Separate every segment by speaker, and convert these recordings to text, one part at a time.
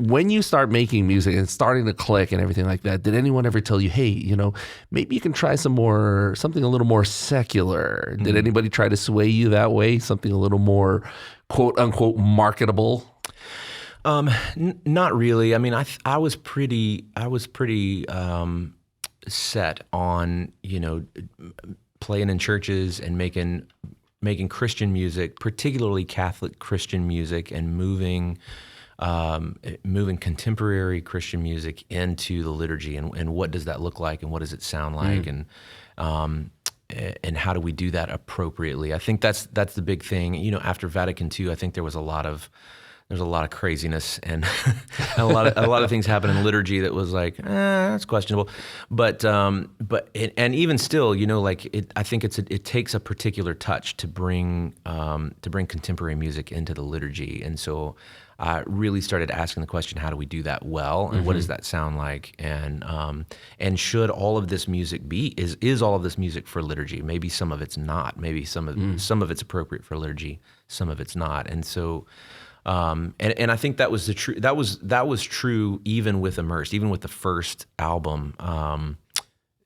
Speaker 1: when you start making music and it's starting to click and everything like that, did anyone ever tell you, hey, maybe you can try something a little more secular? Did anybody try to sway you that way? Something a little more quote unquote marketable?
Speaker 2: Not really. I mean, I was pretty set on, playing in churches and making Christian music, particularly Catholic Christian music, and moving contemporary Christian music into the liturgy, and what does that look like, and what does it sound like, and how do we do that appropriately? I think that's the big thing. After Vatican II, I think there's a lot of craziness and a lot of things happen in liturgy that was like, that's questionable. But even still, I think it takes a particular touch to bring contemporary music into the liturgy. And so I really started asking the question, how do we do that well? And what does that sound like? And should all of this music is all of this music for liturgy? Maybe some of it's not. Maybe some of it's appropriate for liturgy, some of it's not. And so, and I think that was that was true even with Immersed, even with the first album.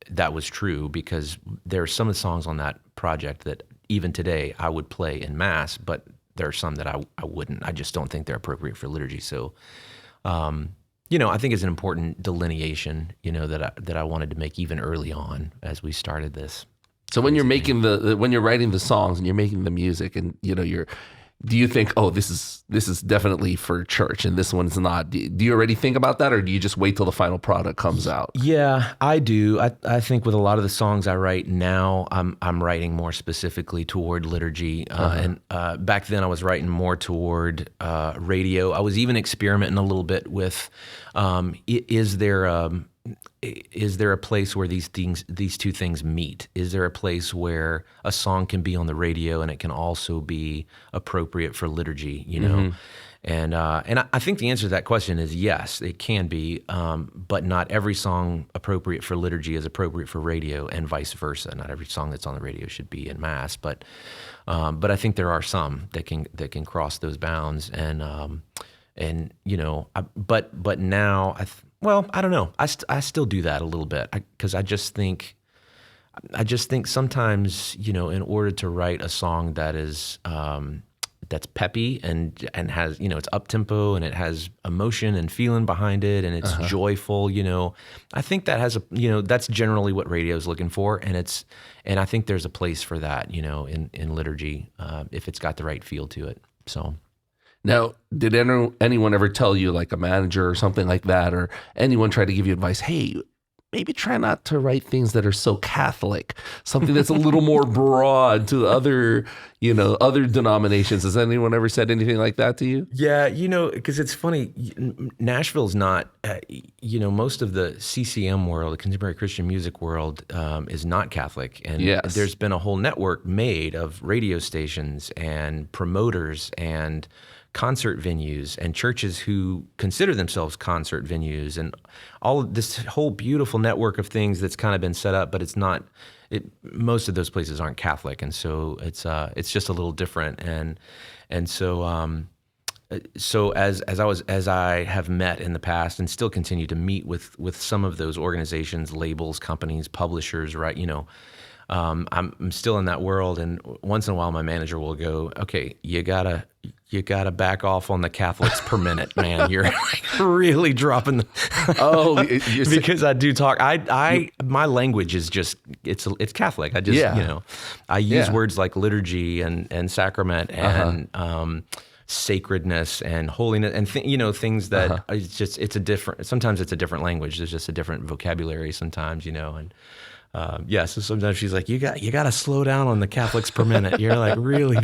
Speaker 2: That was true, because there are some of the songs on that project that even today I would play in Mass, but there are some that I wouldn't. I just don't think they're appropriate for liturgy. So, I think it's an important delineation, that I wanted to make even early on as we started this.
Speaker 1: So when you're making when you're writing the songs and you're making the music, and do you think, oh, this is definitely for church and this one's not? Do you already think about that, or do you just wait till the final product comes out?
Speaker 2: Yeah, I do. I think with a lot of the songs I write now, I'm writing more specifically toward liturgy. And back then I was writing more toward radio. I was even experimenting a little bit with, is there a place where these two things meet? Is there a place where a song can be on the radio and it can also be appropriate for liturgy? And I think the answer to that question is yes, it can be, but not every song appropriate for liturgy is appropriate for radio, and vice versa. Not every song that's on the radio should be in Mass, but I think there are some that can cross those bounds, but now I don't know. I still do that a little bit, because I just think sometimes, in order to write a song that is that's peppy and has, it's up tempo and it has emotion and feeling behind it, and it's joyful, I think that has that's generally what radio is looking for, and I think there's a place for that, in liturgy, if it's got the right feel to it. So.
Speaker 1: Now, did anyone ever tell you, like a manager or something like that, or anyone try to give you advice, hey, maybe try not to write things that are so Catholic, something that's a little more broad to other denominations? Has anyone ever said anything like that to you?
Speaker 2: Yeah, because it's funny, Nashville's not, most of the CCM world, the contemporary Christian music world, is not Catholic. And there's been a whole network made of radio stations and promoters and concert venues and churches who consider themselves concert venues, and all of this whole beautiful network of things that's kind of been set up, but it's not. Most of those places aren't Catholic, and so it's just a little different. And so as I have met in the past and still continue to meet with some of those organizations, labels, companies, publishers, right? I'm still in that world, and once in a while my manager will go, okay, you gotta back off on the Catholics per minute, man. You're like really dropping the because I do talk. My language is just it's Catholic. I just I use words like liturgy and sacrament and sacredness and holiness and things that it's a different. Sometimes it's a different language. There's just a different vocabulary sometimes, and. So sometimes she's like, you got to slow down on the Catholics per minute. You're like, really?